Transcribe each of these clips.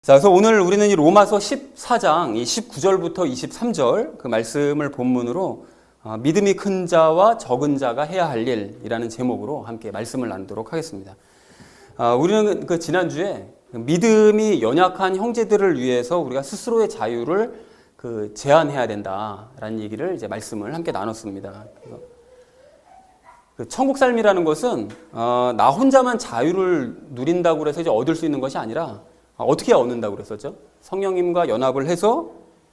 자, 그래서 오늘 우리는 이 로마서 14장 이 19절부터 23절 그 말씀을 본문으로 믿음이 큰 자와 적은 자가 해야 할 일이라는 제목으로 함께 말씀을 나누도록 하겠습니다. 우리는 그 지난주에 믿음이 연약한 형제들을 위해서 우리가 스스로의 자유를 제한해야 된다라는 얘기를 이제 말씀을 함께 나눴습니다. 그 천국 삶이라는 것은 나 혼자만 자유를 누린다고 해서 이제 얻을 수 있는 것이 아니라 어떻게 얻는다고 그랬었죠? 성령님과 연합을 해서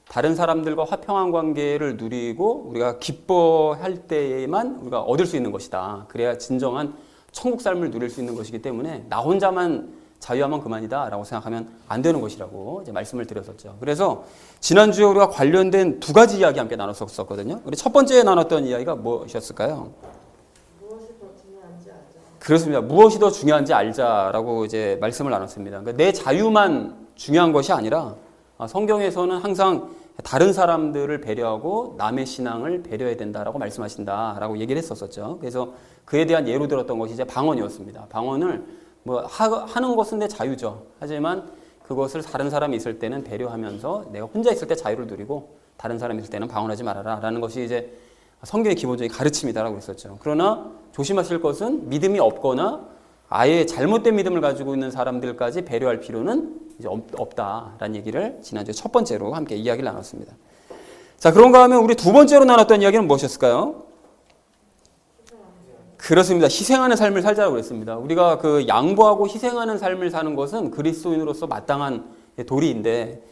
다른 사람들과 화평한 관계를 누리고 우리가 기뻐할 때에만 우리가 얻을 수 있는 것이다. 그래야 진정한 천국 삶을 누릴 수 있는 것이기 때문에 나 혼자만 자유하면 그만이다 라고 생각하면 안 되는 것이라고 이제 말씀을 드렸었죠. 그래서 지난주에 우리가 관련된 두 가지 이야기 함께 나눴었거든요. 우리 첫 번째 나눴던 이야기가 무엇이었을까요? 그렇습니다. 무엇이 더 중요한지 알자라고 이제 말씀을 나눴습니다. 그러니까 내 자유만 중요한 것이 아니라 성경에서는 항상 다른 사람들을 배려하고 남의 신앙을 배려해야 된다라고 말씀하신다라고 얘기를 했었었죠. 그래서 그에 대한 예로 들었던 것이 이제 방언이었습니다. 방언을 하는 것은 내 자유죠. 하지만 그것을 다른 사람이 있을 때는 배려하면서 내가 혼자 있을 때 자유를 누리고 다른 사람이 있을 때는 방언하지 말아라라는 것이 이제 성경의 기본적인 가르침이다라고 했었죠. 그러나 조심하실 것은 믿음이 없거나 아예 잘못된 믿음을 가지고 있는 사람들까지 배려할 필요는 이제 없다라는 얘기를 지난주에 첫 번째로 함께 이야기를 나눴습니다. 자, 그런가 하면 우리 두 번째로 나눴던 이야기는 무엇이었을까요? 그렇습니다. 희생하는 삶을 살자고 그랬습니다. 우리가 그 양보하고 희생하는 삶을 사는 것은 그리스도인으로서 마땅한 도리인데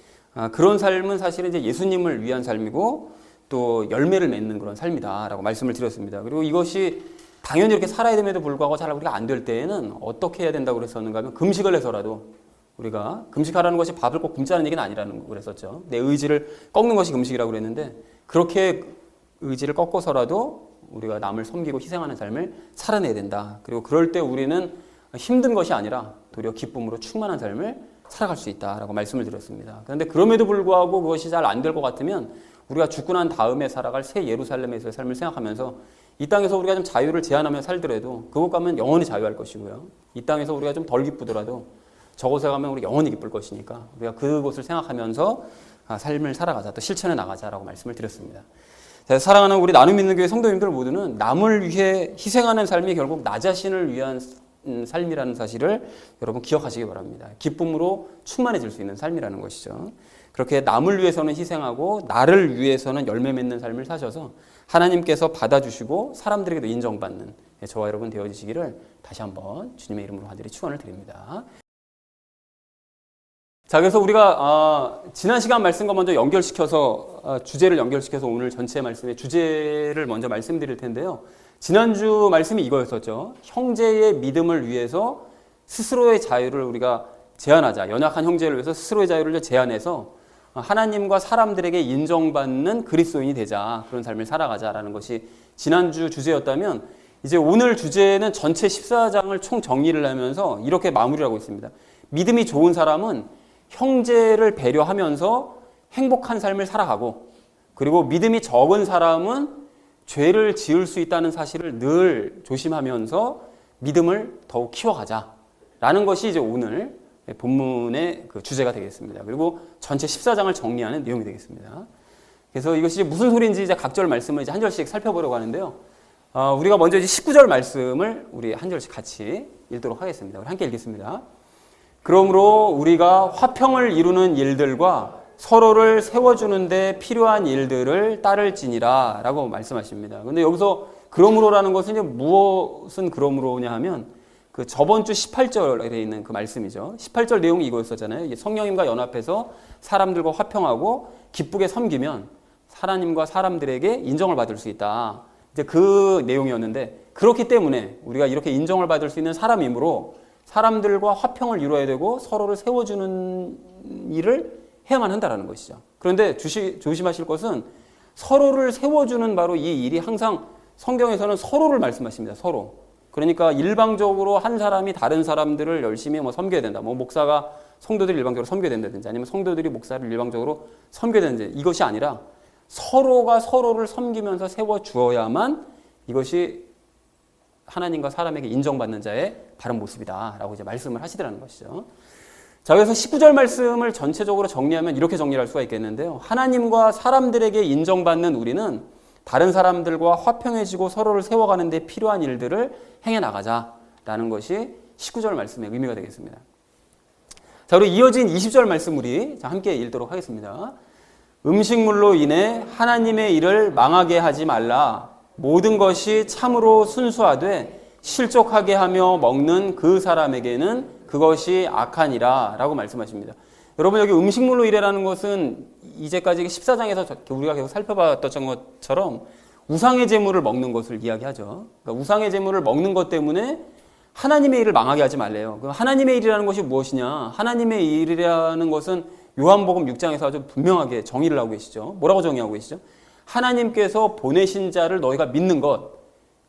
그런 삶은 사실은 이제 예수님을 위한 삶이고 또 열매를 맺는 그런 삶이다라고 말씀을 드렸습니다. 그리고 이것이 당연히 이렇게 살아야 됨에도 불구하고 잘 우리가 안 될 때에는 어떻게 해야 된다고 그랬었는가 하면 금식을 해서라도 우리가 금식하라는 것이 밥을 꼭 굶자는 얘기는 아니라는 거 그랬었죠. 내 의지를 꺾는 것이 금식이라고 그랬는데 그렇게 의지를 꺾어서라도 우리가 남을 섬기고 희생하는 삶을 살아내야 된다. 그리고 그럴 때 우리는 힘든 것이 아니라 도리어 기쁨으로 충만한 삶을 살아갈 수 있다라고 말씀을 드렸습니다. 그런데 그럼에도 불구하고 그것이 잘 안 될 것 같으면 우리가 죽고 난 다음에 살아갈 새 예루살렘에서의 삶을 생각하면서 이 땅에서 우리가 좀 자유를 제한하며 살더라도 그곳 가면 영원히 자유할 것이고요. 이 땅에서 우리가 좀 덜 기쁘더라도 저곳에 가면 우리 영원히 기쁠 것이니까 우리가 그곳을 생각하면서 삶을 살아가자, 또 실천해 나가자라고 말씀을 드렸습니다. 사랑하는 우리 나눔 있는 교회 성도님들 모두는 남을 위해 희생하는 삶이 결국 나 자신을 위한 삶이라는 사실을 여러분 기억하시기 바랍니다. 기쁨으로 충만해질 수 있는 삶이라는 것이죠. 그렇게 남을 위해서는 희생하고 나를 위해서는 열매 맺는 삶을 사셔서 하나님께서 받아주시고 사람들에게도 인정받는 저와 여러분 되어지시기를 다시 한번 주님의 이름으로 간절히 축원을 드립니다. 자, 그래서 우리가 지난 시간 말씀과 먼저 연결시켜서 주제를 연결시켜서 오늘 전체 말씀의 주제를 먼저 말씀드릴 텐데요. 지난주 말씀이 이거였었죠. 형제의 믿음을 위해서 스스로의 자유를 우리가 제한하자. 연약한 형제를 위해서 스스로의 자유를 제한해서 하나님과 사람들에게 인정받는 그리스도인이 되자. 그런 삶을 살아가자라는 것이 지난주 주제였다면 이제 오늘 주제는 전체 14장을 총 정리를 하면서 이렇게 마무리를 하고 있습니다. 믿음이 좋은 사람은 형제를 배려하면서 행복한 삶을 살아가고 그리고 믿음이 적은 사람은 죄를 지을 수 있다는 사실을 늘 조심하면서 믿음을 더욱 키워가자라는 것이 이제 오늘 본문의 그 주제가 되겠습니다. 그리고 전체 14장을 정리하는 내용이 되겠습니다. 그래서 이것이 무슨 소리인지 이제 각절 말씀을 이제 한 절씩 살펴보려고 하는데요. 우리가 먼저 이제 19절 말씀을 우리 한 절씩 같이 읽도록 하겠습니다. 우리 함께 읽겠습니다. 그러므로 우리가 화평을 이루는 일들과 서로를 세워주는 데 필요한 일들을 따를지니라 라고 말씀하십니다. 근데 여기서 그러므로라는 것은 이제 무엇은 그러므로냐 하면 그 저번 주 18절에 있는 그 말씀이죠. 18절 내용이 이거였었잖아요. 성령님과 연합해서 사람들과 화평하고 기쁘게 섬기면 하나님과 사람들에게 인정을 받을 수 있다. 이제 그 내용이었는데 그렇기 때문에 우리가 이렇게 인정을 받을 수 있는 사람이므로 사람들과 화평을 이루어야 되고 서로를 세워주는 일을 해야만 한다는 것이죠. 그런데 조심하실 것은 서로를 세워주는 바로 이 일이 항상 성경에서는 서로를 말씀하십니다. 서로. 그러니까 일방적으로 한 사람이 다른 사람들을 열심히 섬겨야 된다. 목사가 성도들을 일방적으로 섬겨야 된다든지 아니면 성도들이 목사를 일방적으로 섬겨야 되는지 이것이 아니라 서로가 서로를 섬기면서 세워주어야만 이것이 하나님과 사람에게 인정받는 자의 바른 모습이다라고 이제 말씀을 하시더라는 것이죠. 자, 그래서 19절 말씀을 전체적으로 정리하면 이렇게 정리할 수가 있겠는데요. 하나님과 사람들에게 인정받는 우리는 다른 사람들과 화평해지고 서로를 세워가는 데 필요한 일들을 행해 나가자라는 것이 19절 말씀의 의미가 되겠습니다. 자, 그리고 이어진 20절 말씀 우리 함께 읽도록 하겠습니다. 음식물로 인해 하나님의 일을 망하게 하지 말라. 모든 것이 참으로 순수하되 실족하게 하며 먹는 그 사람에게는 그것이 악하니라 라고 말씀하십니다. 여러분, 여기 음식물로 인해라는 것은 이제까지 14장에서 우리가 계속 살펴봤던 것처럼 우상의 제물을 먹는 것을 이야기하죠. 그러니까 우상의 제물을 먹는 것 때문에 하나님의 일을 망하게 하지 말래요. 그럼 하나님의 일이라는 것이 무엇이냐? 하나님의 일이라는 것은 요한복음 6장에서 아주 분명하게 정의를 하고 계시죠. 뭐라고 정의하고 계시죠? 하나님께서 보내신 자를 너희가 믿는 것,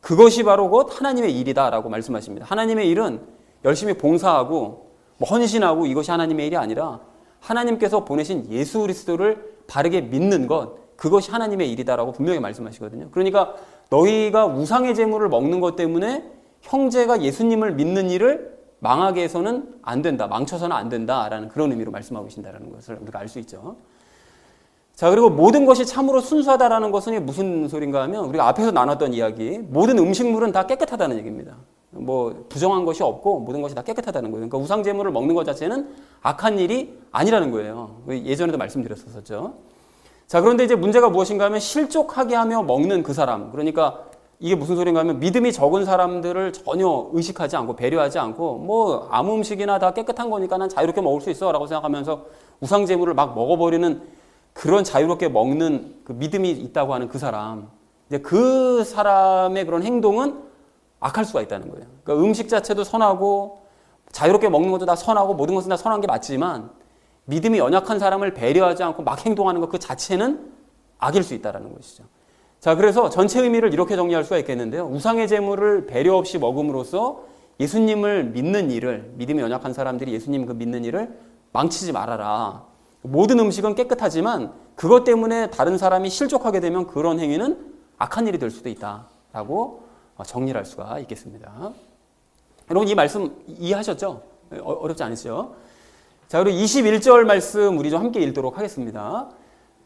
그것이 바로 곧 하나님의 일이다라고 말씀하십니다. 하나님의 일은 열심히 봉사하고 헌신하고 이것이 하나님의 일이 아니라 하나님께서 보내신 예수 그리스도를 바르게 믿는 것, 그것이 하나님의 일이다라고 분명히 말씀하시거든요. 그러니까 너희가 우상의 제물을 먹는 것 때문에 형제가 예수님을 믿는 일을 망하게 해서는 안 된다, 망쳐서는 안 된다라는 그런 의미로 말씀하고 계신다는 것을 우리가 알 수 있죠. 자, 그리고 모든 것이 참으로 순수하다라는 것은 무슨 소린가 하면 우리가 앞에서 나눴던 이야기, 모든 음식물은 다 깨끗하다는 얘기입니다. 뭐 부정한 것이 없고 모든 것이 다 깨끗하다는 거예요. 그러니까 우상 제물을 먹는 것 자체는 악한 일이 아니라는 거예요. 예전에도 말씀드렸었죠. 자, 그런데 이제 문제가 무엇인가 하면 실족하게 하며 먹는 그 사람, 그러니까 이게 무슨 소린가 하면 믿음이 적은 사람들을 전혀 의식하지 않고 배려하지 않고 뭐 아무 음식이나 다 깨끗한 거니까 난 자유롭게 먹을 수 있어 라고 생각하면서 우상 제물을 막 먹어버리는 그런 자유롭게 먹는 그 믿음이 있다고 하는 그 사람, 이제 그 사람의 그런 행동은 악할 수가 있다는 거예요. 그러니까 음식 자체도 선하고 자유롭게 먹는 것도 다 선하고 모든 것은 다 선한 게 맞지만 믿음이 연약한 사람을 배려하지 않고 막 행동하는 것 그 자체는 악일 수 있다는 것이죠. 자, 그래서 전체 의미를 이렇게 정리할 수가 있겠는데요. 우상의 제물을 배려 없이 먹음으로써 예수님을 믿는 일을, 믿음이 연약한 사람들이 예수님 그 믿는 일을 망치지 말아라. 모든 음식은 깨끗하지만 그것 때문에 다른 사람이 실족하게 되면 그런 행위는 악한 일이 될 수도 있다라고 정리를 할 수가 있겠습니다. 여러분, 이 말씀 이해하셨죠? 어렵지 않으시죠? 자, 그리고 21절 말씀 우리 좀 함께 읽도록 하겠습니다.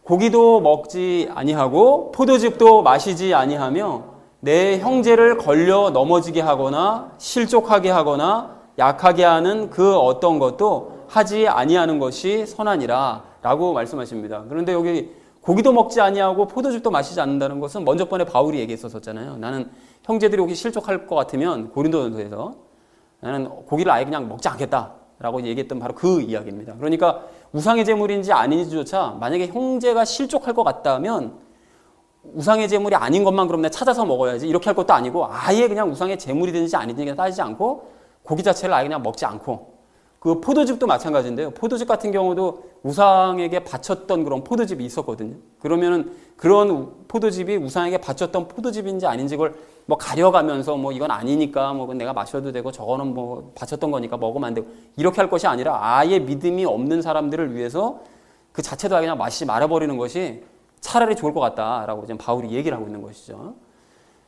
고기도 먹지 아니하고 포도즙도 마시지 아니하며 내 형제를 걸려 넘어지게 하거나 실족하게 하거나 약하게 하는 그 어떤 것도 하지 아니하는 것이 선하니라 라고 말씀하십니다. 그런데 여기 고기도 먹지 아니하고 포도즙도 마시지 않는다는 것은 먼저 번에 바울이 얘기했었잖아요. 나는 형제들이 혹시 실족할 것 같으면 고린도전서에서 나는 고기를 아예 그냥 먹지 않겠다라고 얘기했던 바로 그 이야기입니다. 그러니까 우상의 제물인지 아닌지조차 만약에 형제가 실족할 것 같다면 우상의 제물이 아닌 것만 그럼 내가 찾아서 먹어야지 이렇게 할 것도 아니고 아예 그냥 우상의 제물이든지 아니든지 따지지 않고 고기 자체를 아예 그냥 먹지 않고, 그 포도즙도 마찬가지인데요. 포도즙 같은 경우도 우상에게 바쳤던 그런 포도즙이 있었거든요. 그러면은 그런 포도즙이 우상에게 바쳤던 포도즙인지 아닌지 그걸 뭐 가려가면서 뭐 이건 아니니까 뭐 내가 마셔도 되고 저거는 뭐 바쳤던 거니까 먹으면 안 되고 이렇게 할 것이 아니라 아예 믿음이 없는 사람들을 위해서 그 자체도 그냥 마시지 말아버리는 것이 차라리 좋을 것 같다라고 지금 바울이 얘기를 하고 있는 것이죠.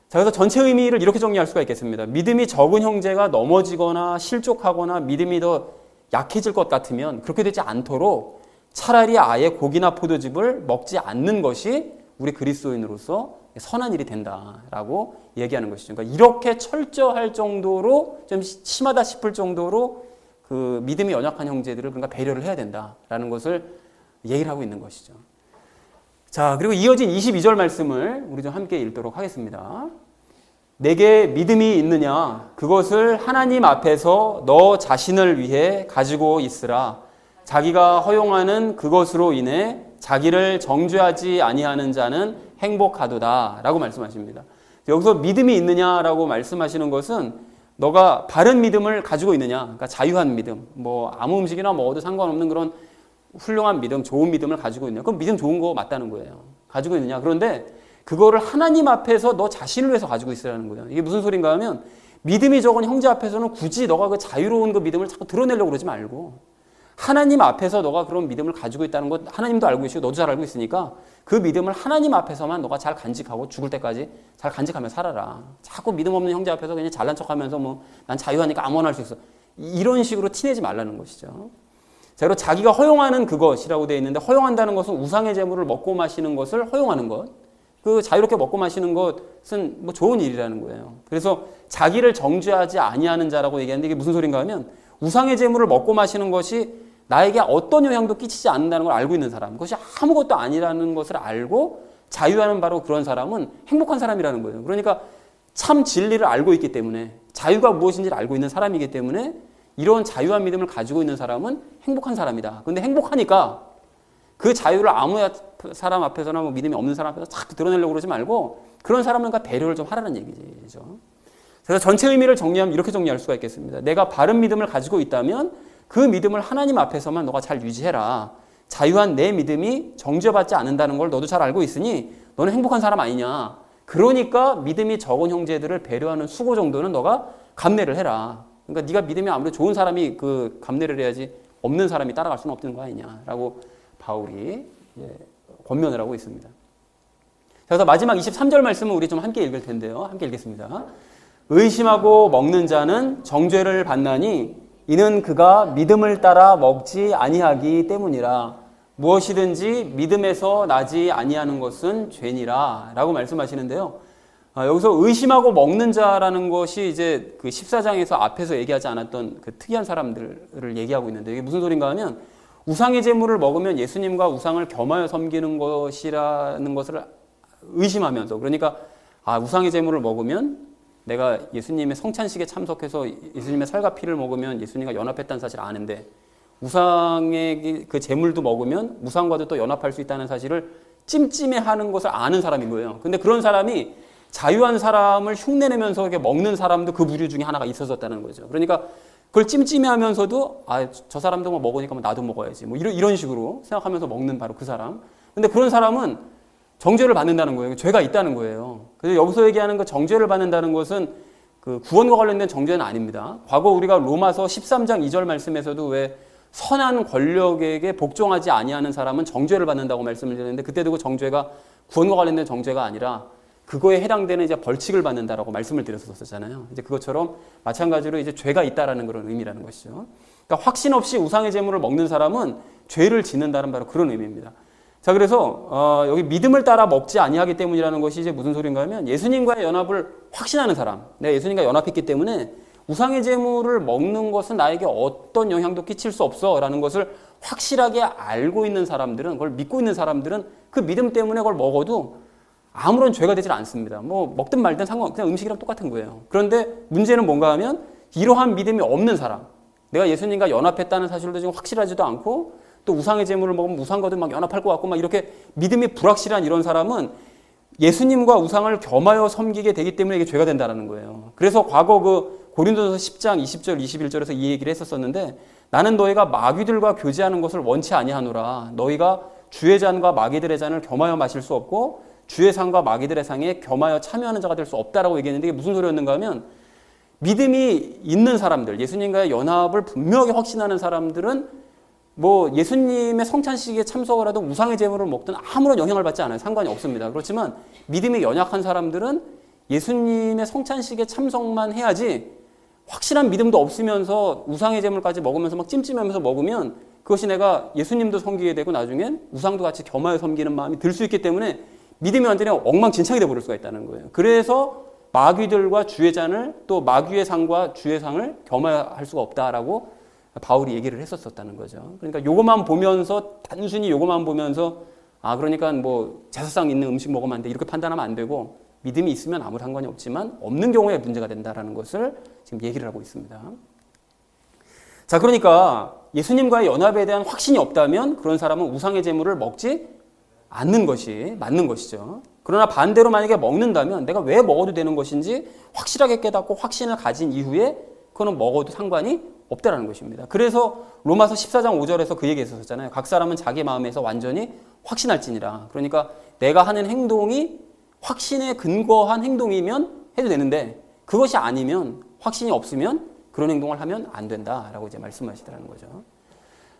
자, 그래서 전체 의미를 이렇게 정리할 수가 있겠습니다. 믿음이 적은 형제가 넘어지거나 실족하거나 믿음이 더 약해질 것 같으면 그렇게 되지 않도록 차라리 아예 고기나 포도즙을 먹지 않는 것이 우리 그리스도인으로서 선한 일이 된다라고 얘기하는 것이죠. 그러니까 이렇게 철저할 정도로 좀 심하다 싶을 정도로 그 믿음이 연약한 형제들을 그러니까 배려를 해야 된다라는 것을 얘기를 하고 있는 것이죠. 자, 그리고 이어진 22절 말씀을 우리 좀 함께 읽도록 하겠습니다. 내게 믿음이 있느냐? 그것을 하나님 앞에서 너 자신을 위해 가지고 있으라. 자기가 허용하는 그것으로 인해 자기를 정죄하지 아니하는 자는 행복하도다 라고 말씀하십니다. 여기서 믿음이 있느냐라고 말씀하시는 것은 너가 바른 믿음을 가지고 있느냐, 그러니까 자유한 믿음, 뭐 아무 음식이나 먹어도 상관없는 그런 훌륭한 믿음, 좋은 믿음을 가지고 있느냐. 그럼 믿음 좋은 거 맞다는 거예요. 가지고 있느냐. 그런데 그거를 하나님 앞에서 너 자신을 위해서 가지고 있으라는 거예요. 이게 무슨 소린가 하면 믿음이 적은 형제 앞에서는 굳이 너가 그 자유로운 그 믿음을 자꾸 드러내려고 그러지 말고 하나님 앞에서 너가 그런 믿음을 가지고 있다는 것 하나님도 알고 계시고 너도 잘 알고 있으니까 그 믿음을 하나님 앞에서만 너가 잘 간직하고 죽을 때까지 잘 간직하며 살아라. 자꾸 믿음 없는 형제 앞에서 그냥 잘난 척하면서 뭐 난 자유하니까 아무거나 할 수 있어. 이런 식으로 티내지 말라는 것이죠. 자, 그리고 자기가 허용하는 그것이라고 되어 있는데 허용한다는 것은 우상의 재물을 먹고 마시는 것을 허용하는 것. 그 자유롭게 먹고 마시는 것은 뭐 좋은 일이라는 거예요. 그래서 자기를 정죄하지 아니하는 자라고 얘기하는데 이게 무슨 소린가 하면 우상의 재물을 먹고 마시는 것이 나에게 어떤 영향도 끼치지 않는다는 걸 알고 있는 사람, 그것이 아무것도 아니라는 것을 알고 자유하는 바로 그런 사람은 행복한 사람이라는 거예요. 그러니까 참 진리를 알고 있기 때문에 자유가 무엇인지를 알고 있는 사람이기 때문에 이런 자유한 믿음을 가지고 있는 사람은 행복한 사람이다. 그런데 행복하니까 그 자유를 아무 사람 앞에서나 뭐 믿음이 없는 사람 앞에서 자꾸 드러내려고 그러지 말고 그런 사람들과 배려를 좀 하라는 얘기죠. 그래서 전체 의미를 정리하면 이렇게 정리할 수가 있겠습니다. 내가 바른 믿음을 가지고 있다면 그 믿음을 하나님 앞에서만 너가 잘 유지해라. 자유한 내 믿음이 정죄받지 않는다는 걸 너도 잘 알고 있으니 너는 행복한 사람 아니냐. 그러니까 믿음이 적은 형제들을 배려하는 수고 정도는 너가 감내를 해라. 그러니까 네가 믿음이 아무리 좋은 사람이 그 감내를 해야지 없는 사람이 따라갈 수는 없는 거 아니냐라고 바울이 권면을 하고 있습니다. 그래서 마지막 23절 말씀은 우리 좀 함께 읽을 텐데요. 함께 읽겠습니다. 의심하고 먹는 자는 정죄를 받나니 이는 그가 믿음을 따라 먹지 아니하기 때문이라. 무엇이든지 믿음에서 나지 아니하는 것은 죄니라 라고 말씀하시는데요. 여기서 의심하고 먹는 자라는 것이 이제 그 14장에서 앞에서 얘기하지 않았던 그 특이한 사람들을 얘기하고 있는데 이게 무슨 소린가 하면 우상의 제물을 먹으면 예수님과 우상을 겸하여 섬기는 것이라는 것을 의심하면서, 그러니까 우상의 제물을 먹으면 내가 예수님의 성찬식에 참석해서 예수님의 살과 피를 먹으면 예수님과 연합했다는 사실을 아는데 우상의 그 제물도 먹으면 우상과도 또 연합할 수 있다는 사실을 찜찜해하는 것을 아는 사람인 거예요. 근데 그런 사람이 자유한 사람을 흉내내면서 이렇게 먹는 사람도 그 부류 중에 하나가 있었다는 거죠. 그러니까 그걸 찜찜해하면서도 저 사람도 뭐 먹으니까 뭐 나도 먹어야지 뭐 이런 식으로 생각하면서 먹는 바로 그 사람. 근데 그런 사람은 정죄를 받는다는 거예요. 죄가 있다는 거예요. 그래서 여기서 얘기하는 그 정죄를 받는다는 것은 그 구원과 관련된 정죄는 아닙니다. 과거 우리가 로마서 13장 2절 말씀에서도 왜 선한 권력에게 복종하지 아니하는 사람은 정죄를 받는다고 말씀을 드렸는데 그때도 그 정죄가 구원과 관련된 정죄가 아니라 그거에 해당되는 이제 벌칙을 받는다라고 말씀을 드렸었잖아요. 이제 그것처럼 마찬가지로 이제 죄가 있다라는 그런 의미라는 것이죠. 그러니까 확신 없이 우상의 제물을 먹는 사람은 죄를 짓는다는 바로 그런 의미입니다. 자, 그래서 여기 믿음을 따라 먹지 아니하기 때문이라는 것이 이제 무슨 소린가 하면 예수님과의 연합을 확신하는 사람, 내가 예수님과 연합했기 때문에 우상의 제물을 먹는 것은 나에게 어떤 영향도 끼칠 수 없어라는 것을 확실하게 알고 있는 사람들은, 그걸 믿고 있는 사람들은 그 믿음 때문에 그걸 먹어도 아무런 죄가 되질 않습니다. 뭐 먹든 말든 그냥 음식이랑 똑같은 거예요. 그런데 문제는 뭔가 하면 이러한 믿음이 없는 사람, 내가 예수님과 연합했다는 사실도 지금 확실하지도 않고 또 우상의 제물을 먹으면 우상과도 막 연합할 것 같고 막 이렇게 믿음이 불확실한 이런 사람은 예수님과 우상을 겸하여 섬기게 되기 때문에 이게 죄가 된다는 거예요. 그래서 과거 그 고린도서 10장 20절 21절에서 이 얘기를 했었었는데 나는 너희가 마귀들과 교제하는 것을 원치 아니하노라. 너희가 주의 잔과 마귀들의 잔을 겸하여 마실 수 없고 주의 상과 마귀들의 상에 겸하여 참여하는 자가 될 수 없다라고 얘기했는데 이게 무슨 소리였는가 하면 믿음이 있는 사람들, 예수님과의 연합을 분명하게 확신하는 사람들은 뭐 예수님의 성찬식에 참석을 하든 우상의 제물을 먹든 아무런 영향을 받지 않아요. 상관이 없습니다. 그렇지만 믿음이 연약한 사람들은 예수님의 성찬식에 참석만 해야지 확실한 믿음도 없으면서 우상의 제물까지 먹으면서 막 찜찜하면서 먹으면 그것이 내가 예수님도 섬기게 되고 나중엔 우상도 같이 겸하여 섬기는 마음이 들 수 있기 때문에 믿음이 완전히 엉망진창이 되어버릴 수가 있다는 거예요. 그래서 마귀들과 주의 잔을 또 마귀의 상과 주의 상을 겸할 수가 없다라고 바울이 얘기를 했었다는 거죠. 그러니까 요것만 보면서 단순히 요것만 보면서 그러니까 뭐 제사상 있는 음식 먹으면 안 돼 이렇게 판단하면 안 되고 믿음이 있으면 아무 상관이 없지만 없는 경우에 문제가 된다라는 것을 지금 얘기를 하고 있습니다. 자, 그러니까 예수님과의 연합에 대한 확신이 없다면 그런 사람은 우상의 제물을 먹지 않는 것이 맞는 것이죠. 그러나 반대로 만약에 먹는다면 내가 왜 먹어도 되는 것인지 확실하게 깨닫고 확신을 가진 이후에 그거는 먹어도 상관이 없다라는 것입니다. 그래서 로마서 14장 5절에서 그 얘기 했었잖아요. 각 사람은 자기 마음에서 완전히 확신할지니라. 그러니까 내가 하는 행동이 확신에 근거한 행동이면 해도 되는데 그것이 아니면 확신이 없으면 그런 행동을 하면 안 된다라고 이제 말씀하시더라는 거죠.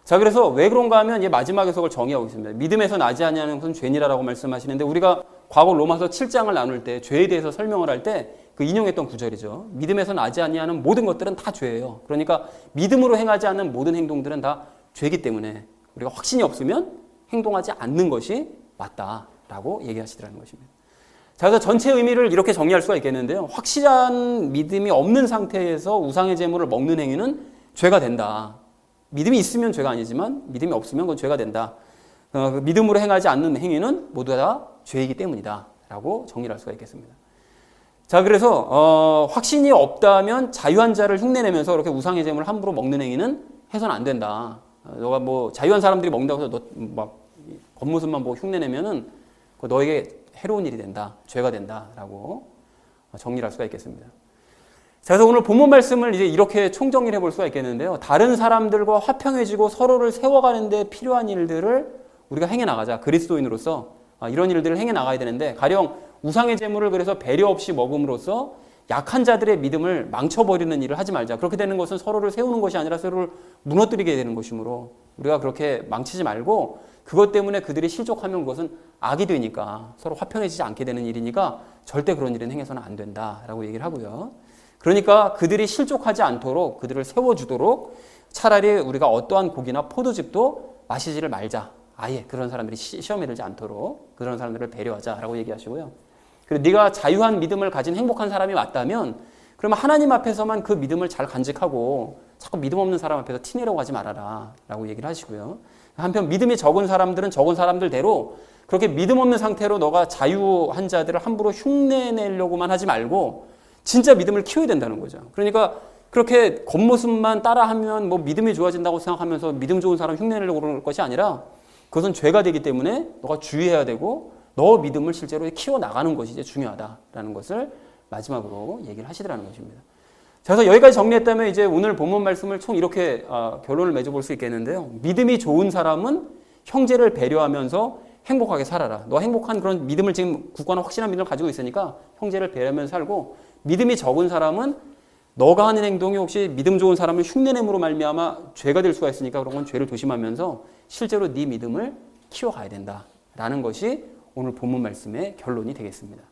자, 그래서 왜 그런가 하면 이제 마지막에서 그걸 정의하고 있습니다. 믿음에서 나지 아니하는 것은 죄니라라고 말씀하시는데 우리가 과거 로마서 7장을 나눌 때 죄에 대해서 설명을 할 때 그 인용했던 구절이죠. 믿음에서 나지 아니하는 모든 것들은 다 죄예요. 그러니까 믿음으로 행하지 않는 모든 행동들은 다 죄이기 때문에 우리가 확신이 없으면 행동하지 않는 것이 맞다라고 얘기하시더라는 것입니다. 자, 그래서 전체 의미를 이렇게 정리할 수가 있겠는데요. 확실한 믿음이 없는 상태에서 우상의 제물을 먹는 행위는 죄가 된다. 믿음이 있으면 죄가 아니지만 믿음이 없으면 그건 죄가 된다. 믿음으로 행하지 않는 행위는 모두 다 죄이기 때문이다 라고 정리할 수가 있겠습니다. 자, 그래서 확신이 없다면 자유한 자를 흉내내면서 그렇게 우상의 제물을 함부로 먹는 행위는 해서는 안 된다. 너가 뭐 자유한 사람들이 먹는다고 해서 너 막 겉모습만 보고 흉내내면은 너에게 해로운 일이 된다, 죄가 된다라고 정리를 할 수가 있겠습니다. 자, 그래서 오늘 본문 말씀을 이제 이렇게 총정리를 해볼 수가 있겠는데요. 다른 사람들과 화평해지고 서로를 세워가는 데 필요한 일들을 우리가 행해 나가자. 그리스도인으로서 이런 일들을 행해 나가야 되는데, 가령 우상의 제물을 그래서 배려 없이 먹음으로써 약한 자들의 믿음을 망쳐버리는 일을 하지 말자. 그렇게 되는 것은 서로를 세우는 것이 아니라 서로를 무너뜨리게 되는 것이므로 우리가 그렇게 망치지 말고, 그것 때문에 그들이 실족하면 그것은 악이 되니까 서로 화평해지지 않게 되는 일이니까 절대 그런 일은 행해서는 안 된다라고 얘기를 하고요. 그러니까 그들이 실족하지 않도록 그들을 세워주도록 차라리 우리가 어떠한 고기나 포도즙도 마시지를 말자. 아예 그런 사람들이 시험에 들지 않도록 그런 사람들을 배려하자라고 얘기하시고요. 그리고 네가 자유한 믿음을 가진 행복한 사람이 맞다면 그러면 하나님 앞에서만 그 믿음을 잘 간직하고 자꾸 믿음 없는 사람 앞에서 티내려고 하지 말아라 라고 얘기를 하시고요. 한편 믿음이 적은 사람들은 적은 사람들대로 그렇게 믿음 없는 상태로 너가 자유한 자들을 함부로 흉내내려고만 하지 말고 진짜 믿음을 키워야 된다는 거죠. 그러니까 그렇게 겉모습만 따라하면 뭐 믿음이 좋아진다고 생각하면서 믿음 좋은 사람 흉내내려고 그러는 것이 아니라 그것은 죄가 되기 때문에 너가 주의해야 되고 너 믿음을 실제로 키워나가는 것이 이제 중요하다라는 것을 마지막으로 얘기를 하시더라는 것입니다. 자, 그래서 여기까지 정리했다면 이제 오늘 본문 말씀을 총 이렇게 결론을 맺어볼 수 있겠는데요. 믿음이 좋은 사람은 형제를 배려하면서 행복하게 살아라. 너 행복한 그런 믿음을 지금 굳건한 확실한 믿음을 가지고 있으니까 형제를 배려하면서 살고, 믿음이 적은 사람은 너가 하는 행동이 혹시 믿음 좋은 사람을 흉내냄으로 말미암아 죄가 될 수가 있으니까 그런 건 죄를 조심하면서 실제로 네 믿음을 키워가야 된다라는 것이 오늘 본문 말씀의 결론이 되겠습니다.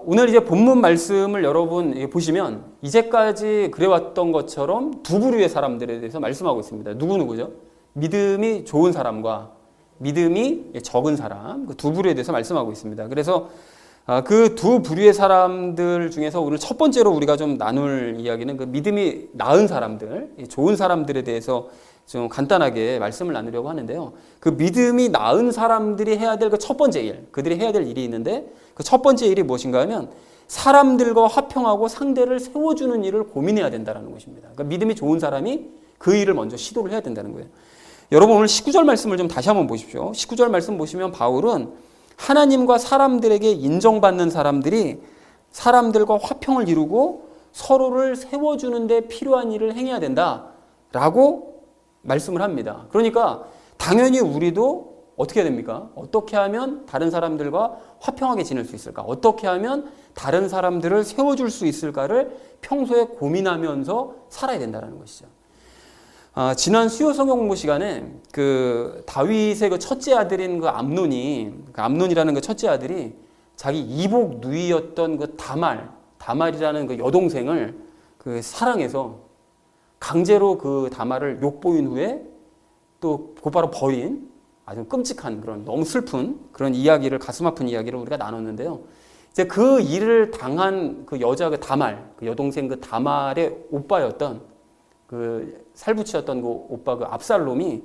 오늘 이제 본문 말씀을 여러분 보시면 이제까지 그래왔던 것처럼 두 부류의 사람들에 대해서 말씀하고 있습니다. 누구죠? 믿음이 좋은 사람과 믿음이 적은 사람, 그 두 부류에 대해서 말씀하고 있습니다. 그래서 그 두 부류의 사람들 중에서 오늘 첫 번째로 우리가 좀 나눌 이야기는 그 믿음이 나은 사람들, 좋은 사람들에 대해서 좀 간단하게 말씀을 나누려고 하는데요. 그 믿음이 나은 사람들이 해야 될 그 첫 번째 일, 그들이 해야 될 일이 있는데 그 첫 번째 일이 무엇인가 하면 사람들과 화평하고 상대를 세워주는 일을 고민해야 된다는 것입니다. 그러니까 믿음이 좋은 사람이 그 일을 먼저 시도를 해야 된다는 거예요. 여러분 오늘 19절 말씀을 좀 다시 한번 보십시오. 19절 말씀 보시면 바울은 하나님과 사람들에게 인정받는 사람들이 사람들과 화평을 이루고 서로를 세워주는 데 필요한 일을 행해야 된다라고 말씀을 합니다. 그러니까 당연히 우리도 어떻게 해야 됩니까? 어떻게 하면 다른 사람들과 화평하게 지낼 수 있을까? 어떻게 하면 다른 사람들을 세워줄 수 있을까를 평소에 고민하면서 살아야 된다는 것이죠. 지난 수요 성경 공부 시간에 그 다윗의 그 첫째 아들인 그 암논이라는 그 첫째 아들이 자기 이복 누이였던 그 다말이라는 그 여동생을 그 사랑해서 강제로 그 다말을 욕보인 후에 또 곧바로 버린 아주 끔찍한 그런 너무 슬픈 그런 이야기를, 가슴 아픈 이야기를 우리가 나눴는데요. 이제 그 일을 당한 그 여자 그 다말, 그 여동생 그 다말의 오빠였던 그 살부치였던 그 오빠 그 압살롬이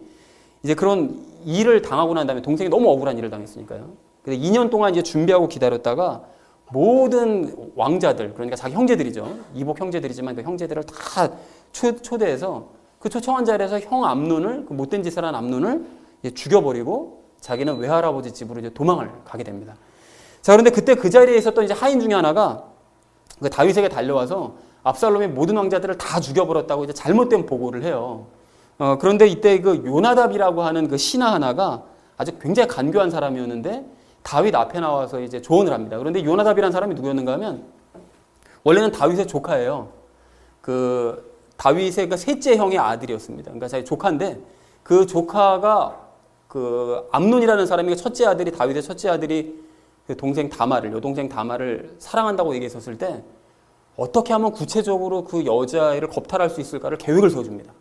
이제 그런 일을 당하고 난 다음에 동생이 너무 억울한 일을 당했으니까요. 그래서 2년 동안 이제 준비하고 기다렸다가 모든 왕자들, 그러니까 자기 형제들이죠. 이복 형제들이지만 그 형제들을 다 초대해서 그 초청한 자리에서 형 암논을, 그 못된 짓을 한 암논을 죽여버리고 자기는 외할아버지 집으로 이제 도망을 가게 됩니다. 자, 그런데 그때 그 자리에 있었던 이제 하인 중에 하나가 그 다윗에게 달려와서 압살롬이 모든 왕자들을 다 죽여버렸다고 이제 잘못된 보고를 해요. 그런데 이때 그 요나답이라고 하는 그 신하 하나가 아주 굉장히 간교한 사람이었는데 다윗 앞에 나와서 이제 조언을 합니다. 그런데 요나답이라는 사람이 누구였는가 하면 원래는 다윗의 조카예요. 그 다윗의 그 셋째 형의 아들이었습니다. 그러니까 자기 조카인데 그 조카가 그 암논이라는 사람이 첫째 아들이, 다윗의 첫째 아들이 그 동생 다말을, 여동생 다말을 사랑한다고 얘기했었을 때 어떻게 하면 구체적으로 그 여자애를 겁탈할 수 있을까를 계획을 세워줍니다.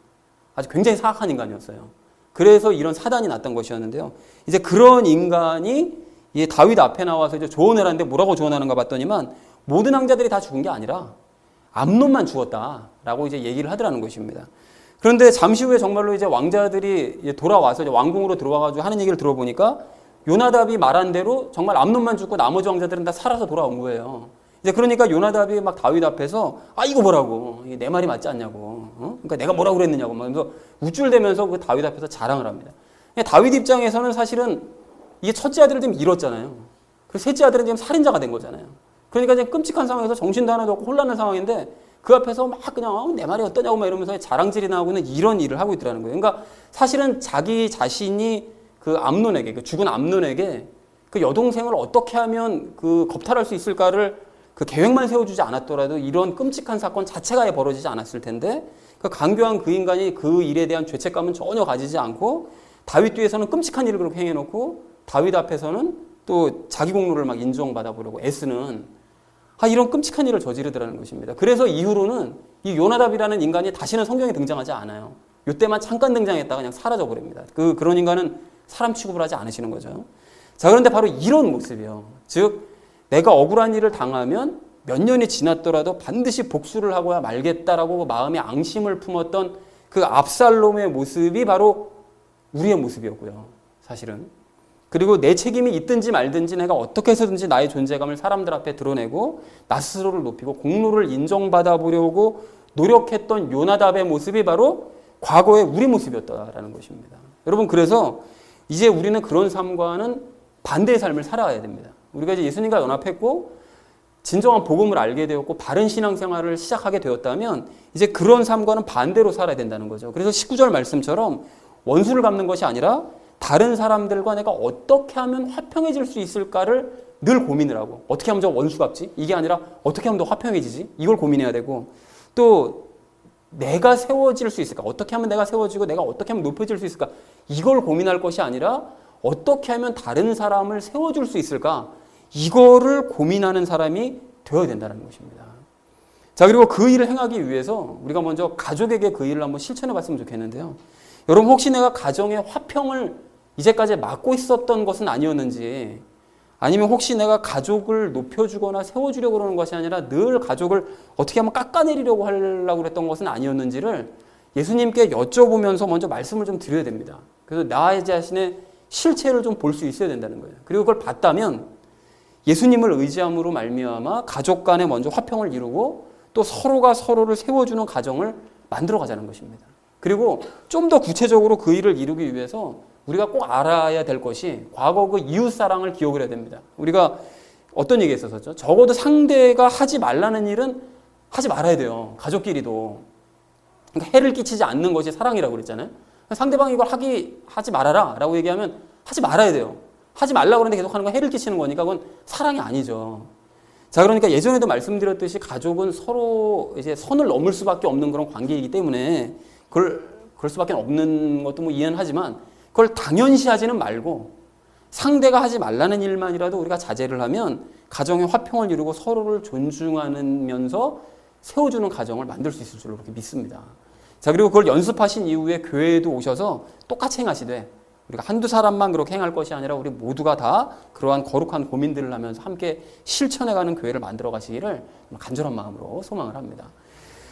아주 굉장히 사악한 인간이었어요. 그래서 이런 사단이 났던 것이었는데요. 이제 그런 인간이 이 다윗 앞에 나와서 이제 조언을 하는데 뭐라고 조언하는가 봤더니만 모든 왕자들이 다 죽은 게 아니라 암논만 죽었다라고 이제 얘기를 하더라는 것입니다. 그런데 잠시 후에 정말로 이제 왕자들이 돌아와서 이제 왕궁으로 들어와가지고 하는 얘기를 들어보니까 요나답이 말한 대로 정말 암논만 죽고 나머지 왕자들은 다 살아서 돌아온 거예요. 이제 그러니까 요나답이 막 다윗 앞에서 이거 뭐라고 내 말이 맞지 않냐고, 그러니까 내가 뭐라고 그랬느냐고 막 그러면서 우쭐대면서 그 다윗 앞에서 자랑을 합니다. 다윗 입장에서는 사실은 이게 첫째 아들을 지금 잃었잖아요. 그 셋째 아들은 지금 살인자가 된 거잖아요. 그러니까 지금 끔찍한 상황에서 정신도 하나도 없고 혼란한 상황인데 그 앞에서 막 그냥 내 말이 어떠냐고 막 이러면서 자랑질이나 하고는 이런 일을 하고 있더라는 거예요. 그러니까 사실은 자기 자신이 그 암논에게, 그 죽은 암논에게 그 여동생을 어떻게 하면 그 겁탈할 수 있을까를 그 계획만 세워주지 않았더라도 이런 끔찍한 사건 자체가 벌어지지 않았을 텐데 그 강교한 그 인간이 그 일에 대한 죄책감은 전혀 가지지 않고 다윗 뒤에서는 끔찍한 일을 그렇게 행해놓고 다윗 앞에서는 또 자기 공로를 막 인정받아 보려고 애쓰는 이런 끔찍한 일을 저지르더라는 것입니다. 그래서 이후로는 이 요나답이라는 인간이 다시는 성경에 등장하지 않아요. 이때만 잠깐 등장했다가 그냥 사라져 버립니다. 그런 인간은 사람 취급을 하지 않으시는 거죠. 자, 그런데 바로 이런 모습이요. 즉 내가 억울한 일을 당하면 몇 년이 지났더라도 반드시 복수를 하고야 말겠다라고 마음에 앙심을 품었던 그 압살롬의 모습이 바로 우리의 모습이었고요. 사실은. 그리고 내 책임이 있든지 말든지 내가 어떻게 해서든지 나의 존재감을 사람들 앞에 드러내고 나 스스로를 높이고 공로를 인정받아 보려고 노력했던 요나답의 모습이 바로 과거의 우리 모습이었다라는 것입니다. 여러분, 그래서 이제 우리는 그런 삶과는 반대의 삶을 살아가야 됩니다. 우리가 이제 예수님과 연합했고 진정한 복음을 알게 되었고 바른 신앙생활을 시작하게 되었다면 이제 그런 삶과는 반대로 살아야 된다는 거죠. 그래서 19절 말씀처럼 원수를 갚는 것이 아니라 다른 사람들과 내가 어떻게 하면 화평해질 수 있을까를 늘 고민을 하고, 어떻게 하면 저 원수 갚지? 이게 아니라 어떻게 하면 더 화평해지지? 이걸 고민해야 되고, 또 내가 세워질 수 있을까? 어떻게 하면 내가 세워지고 내가 어떻게 하면 높여질 수 있을까? 이걸 고민할 것이 아니라 어떻게 하면 다른 사람을 세워줄 수 있을까? 이거를 고민하는 사람이 되어야 된다는 것입니다. 자, 그리고 그 일을 행하기 위해서 우리가 먼저 가족에게 그 일을 한번 실천해 봤으면 좋겠는데요. 여러분, 혹시 내가 가정의 화평을 이제까지 막고 있었던 것은 아니었는지, 아니면 혹시 내가 가족을 높여주거나 세워주려고 그러는 것이 아니라 늘 가족을 어떻게 하면 깎아내리려고 하려고 그랬던 것은 아니었는지를 예수님께 여쭤보면서 먼저 말씀을 좀 드려야 됩니다. 그래서 나 자신의 실체를 좀 볼 수 있어야 된다는 거예요. 그리고 그걸 봤다면 예수님을 의지함으로 말미암아 가족 간에 먼저 화평을 이루고 또 서로가 서로를 세워주는 가정을 만들어 가자는 것입니다. 그리고 좀 더 구체적으로 그 일을 이루기 위해서 우리가 꼭 알아야 될 것이 과거 그 이웃사랑을 기억을 해야 됩니다. 우리가 어떤 얘기 했었죠? 적어도 상대가 하지 말라는 일은 하지 말아야 돼요. 가족끼리도. 그러니까 해를 끼치지 않는 것이 사랑이라고 그랬잖아요. 상대방이 이걸 하지 말아라 라고 얘기하면 하지 말아야 돼요. 하지 말라고 그러는데 계속 하는 건 해를 끼치는 거니까 그건 사랑이 아니죠. 자, 그러니까 예전에도 말씀드렸듯이 가족은 서로 이제 선을 넘을 수밖에 없는 그런 관계이기 때문에 그럴 수밖에 없는 것도 뭐 이해는 하지만 그걸 당연시하지는 말고 상대가 하지 말라는 일만이라도 우리가 자제를 하면 가정의 화평을 이루고 서로를 존중하면서 세워주는 가정을 만들 수 있을 줄로 그렇게 믿습니다. 자, 그리고 그걸 연습하신 이후에 교회에도 오셔서 똑같이 행하시되 우리가 한두 사람만 그렇게 행할 것이 아니라 우리 모두가 다 그러한 거룩한 고민들을 하면서 함께 실천해가는 교회를 만들어 가시기를 간절한 마음으로 소망을 합니다.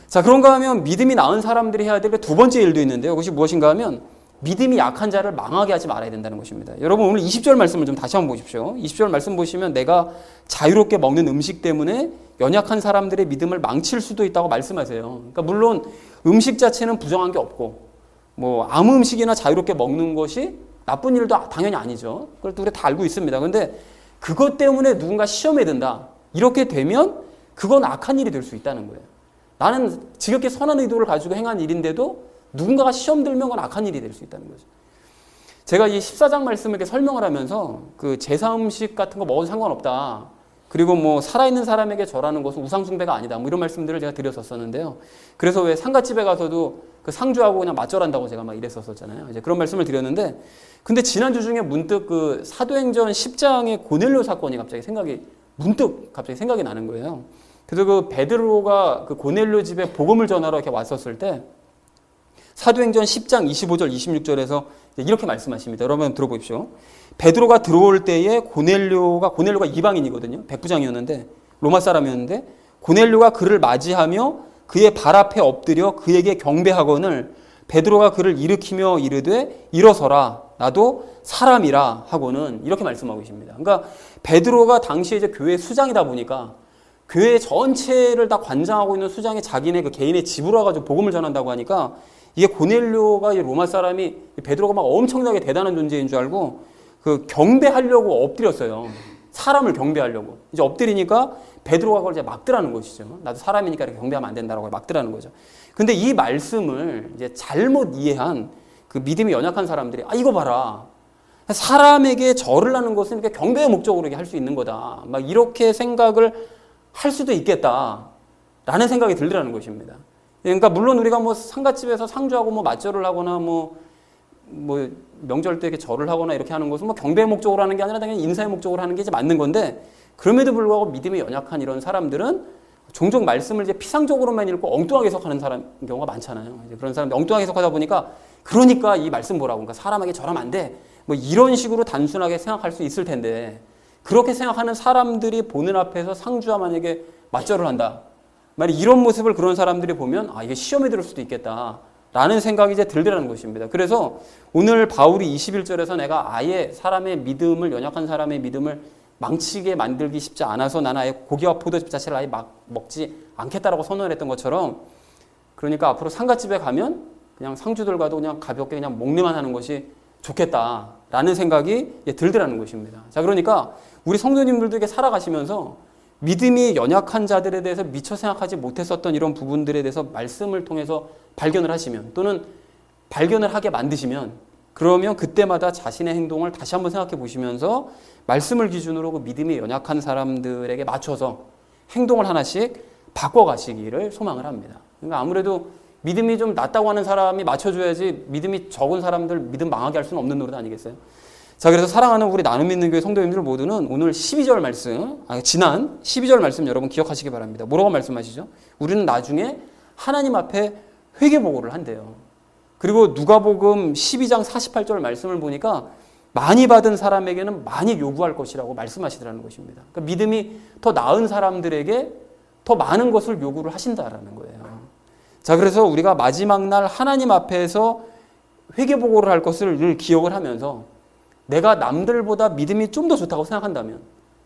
자, 그런가 하면 믿음이 나은 사람들이 해야 될 두 번째 일도 있는데요. 그것이 무엇인가 하면 믿음이 약한 자를 망하게 하지 말아야 된다는 것입니다. 여러분, 오늘 20절 말씀을 좀 다시 한번 보십시오. 20절 말씀 보시면 내가 자유롭게 먹는 음식 때문에 연약한 사람들의 믿음을 망칠 수도 있다고 말씀하세요. 그러니까 물론 음식 자체는 부정한 게 없고 뭐 아무 음식이나 자유롭게 먹는 것이 나쁜 일도 당연히 아니죠. 그걸 또 우리가 다 알고 있습니다. 그런데 그것 때문에 누군가 시험에 든다. 이렇게 되면 그건 악한 일이 될 수 있다는 거예요. 나는 지극히 선한 의도를 가지고 행한 일인데도 누군가가 시험 들면 그건 악한 일이 될 수 있다는 거죠. 제가 이 14장 말씀을 이렇게 설명을 하면서 그 제사 음식 같은 거 먹어도 상관없다. 그리고 뭐 살아있는 사람에게 절하는 것은 우상숭배가 아니다. 뭐 이런 말씀들을 제가 드렸었는데요. 그래서 왜 상갓집에 가서도 그 상주하고 그냥 맞절한다고 제가 막 이랬었잖아요. 이제 그런 말씀을 드렸는데, 근데 지난주 중에 문득 그 사도행전 10장의 고넬료 사건이 문득 생각이 나는 거예요. 그래서 그 베드로가 그 고넬료 집에 복음을 전하러 이렇게 왔었을 때 사도행전 10장 25절 26절에서 이렇게 말씀하십니다. 여러분 들어보십시오. 베드로가 들어올 때에 고넬료가 이방인이거든요. 백부장이었는데 로마 사람이었는데 고넬료가 그를 맞이하며 그의 발 앞에 엎드려 그에게 경배하거늘 베드로가 그를 일으키며 이르되 일어서라 나도 사람이라 하고는 이렇게 말씀하고 계십니다. 그러니까 베드로가 당시에 이제 교회 수장이다 보니까 교회 전체를 다 관장하고 있는 수장이 자기네 그 개인의 집으로 와가지고 복음을 전한다고 하니까 이게 고넬료가 로마 사람이 베드로가 막 엄청나게 대단한 존재인 줄 알고 그 경배하려고 엎드렸어요. 사람을 경배하려고. 이제 엎드리니까 베드로가 그걸 이제 막드라는 것이죠. 나도 사람이니까 이렇게 경배하면 안 된다라고 막드라는 거죠. 근데 이 말씀을 이제 잘못 이해한 그 믿음이 연약한 사람들이 이거 봐라. 사람에게 절을 하는 것은 이렇게 경배의 목적으로 할 수 있는 거다. 막 이렇게 생각을 할 수도 있겠다라는 생각이 들더라는 것입니다. 그러니까 물론 우리가 뭐 상갓집에서 상주하고 뭐 맞절을 하거나 뭐 명절 때 이렇게 절을 하거나 이렇게 하는 것은 뭐 경배의 목적으로 하는 게 아니라 당연히 인사의 목적으로 하는 게 이제 맞는 건데 그럼에도 불구하고 믿음이 연약한 이런 사람들은 종종 말씀을 이제 피상적으로만 읽고 엉뚱하게 해석하는 사람 경우가 많잖아요. 이제 그런 사람들 엉뚱하게 해석하다 보니까 그러니까 이 말씀 보라고 그러니까 사람에게 절하면 안 돼. 뭐 이런 식으로 단순하게 생각할 수 있을 텐데 그렇게 생각하는 사람들이 보는 앞에서 상주와 만약에 맞절을 한다. 만약 이런 모습을 그런 사람들이 보면 이게 시험에 들을 수도 있겠다. 라는 생각이 이제 들더라는 것입니다. 그래서 오늘 바울이 21절에서 내가 아예 사람의 믿음을, 연약한 사람의 믿음을 망치게 만들기 쉽지 않아서 나는 아예 고기와 포도즙 자체를 아예 먹지 않겠다라고 선언을 했던 것처럼 그러니까 앞으로 상갓집에 가면 그냥 상주들과도 그냥 가볍게 그냥 먹내만 하는 것이 좋겠다라는 생각이 들더라는 것입니다. 자, 그러니까 우리 성도님들도 이렇게 살아가시면서 믿음이 연약한 자들에 대해서 미처 생각하지 못했었던 이런 부분들에 대해서 말씀을 통해서 발견을 하시면 또는 발견을 하게 만드시면 그러면 그때마다 자신의 행동을 다시 한번 생각해 보시면서 말씀을 기준으로 그 믿음이 연약한 사람들에게 맞춰서 행동을 하나씩 바꿔가시기를 소망을 합니다. 그러니까 아무래도 믿음이 좀 낮다고 하는 사람이 맞춰줘야지 믿음이 적은 사람들 믿음 망하게 할 수는 없는 노릇 아니겠어요? 자, 그래서 사랑하는 우리 나눔 믿는 교회 성도님들 모두는 오늘 12절 말씀, 지난 12절 말씀 여러분 기억하시기 바랍니다. 뭐라고 말씀하시죠? 우리는 나중에 하나님 앞에 회개보고를 한대요. 그리고 누가복음 12장 48절 말씀을 보니까 많이 받은 사람에게는 많이 요구할 것이라고 말씀하시더라는 것입니다. 그러니까 믿음이 더 나은 사람들에게 더 많은 것을 요구를 하신다라는 거예요. 자, 그래서 우리가 마지막 날 하나님 앞에서 회개보고를 할 것을 늘 기억을 하면서 내가 남들보다 믿음이 좀 더 좋다고 생각한다면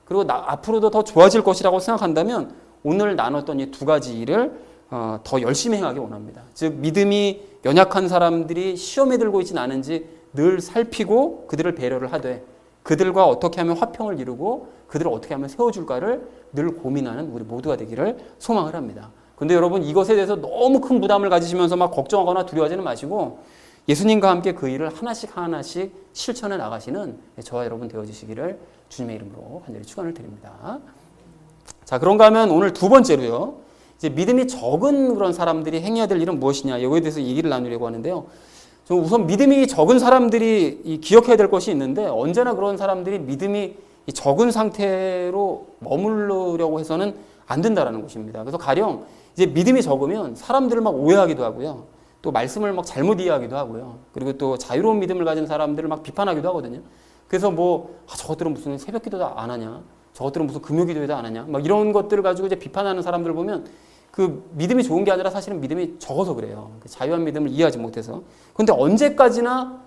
그리고 앞으로도 더 좋아질 것이라고 생각한다면 오늘 나눴던 이 두 가지 일을 더 열심히 행하기 원합니다. 즉 믿음이 연약한 사람들이 시험에 들고 있지는 않은지 늘 살피고 그들을 배려를 하되 그들과 어떻게 하면 화평을 이루고 그들을 어떻게 하면 세워줄까를 늘 고민하는 우리 모두가 되기를 소망을 합니다. 그런데 여러분 이것에 대해서 너무 큰 부담을 가지시면서 막 걱정하거나 두려워하지는 마시고 예수님과 함께 그 일을 하나씩 하나씩 실천해 나가시는 저와 여러분 되어주시기를 주님의 이름으로 간절히 축원을 드립니다. 자, 그런가 하면 오늘 두 번째로요. 이제 믿음이 적은 그런 사람들이 행해야 될 일은 무엇이냐 이거에 대해서 얘기를 나누려고 하는데요. 우선 믿음이 적은 사람들이 기억해야 될 것이 있는데 언제나 그런 사람들이 믿음이 적은 상태로 머무르려고 해서는 안 된다라는 것입니다. 그래서 가령 이제 믿음이 적으면 사람들을 막 오해하기도 하고요. 또 말씀을 막 잘못 이해하기도 하고요. 그리고 또 자유로운 믿음을 가진 사람들을 막 비판하기도 하거든요. 그래서 저것들은 무슨 새벽 기도도 안 하냐? 저것들은 무슨 금요 기도도 안 하냐? 막 이런 것들을 가지고 이제 비판하는 사람들을 보면 그 믿음이 좋은 게 아니라 사실은 믿음이 적어서 그래요. 자유한 믿음을 이해하지 못해서. 그런데 언제까지나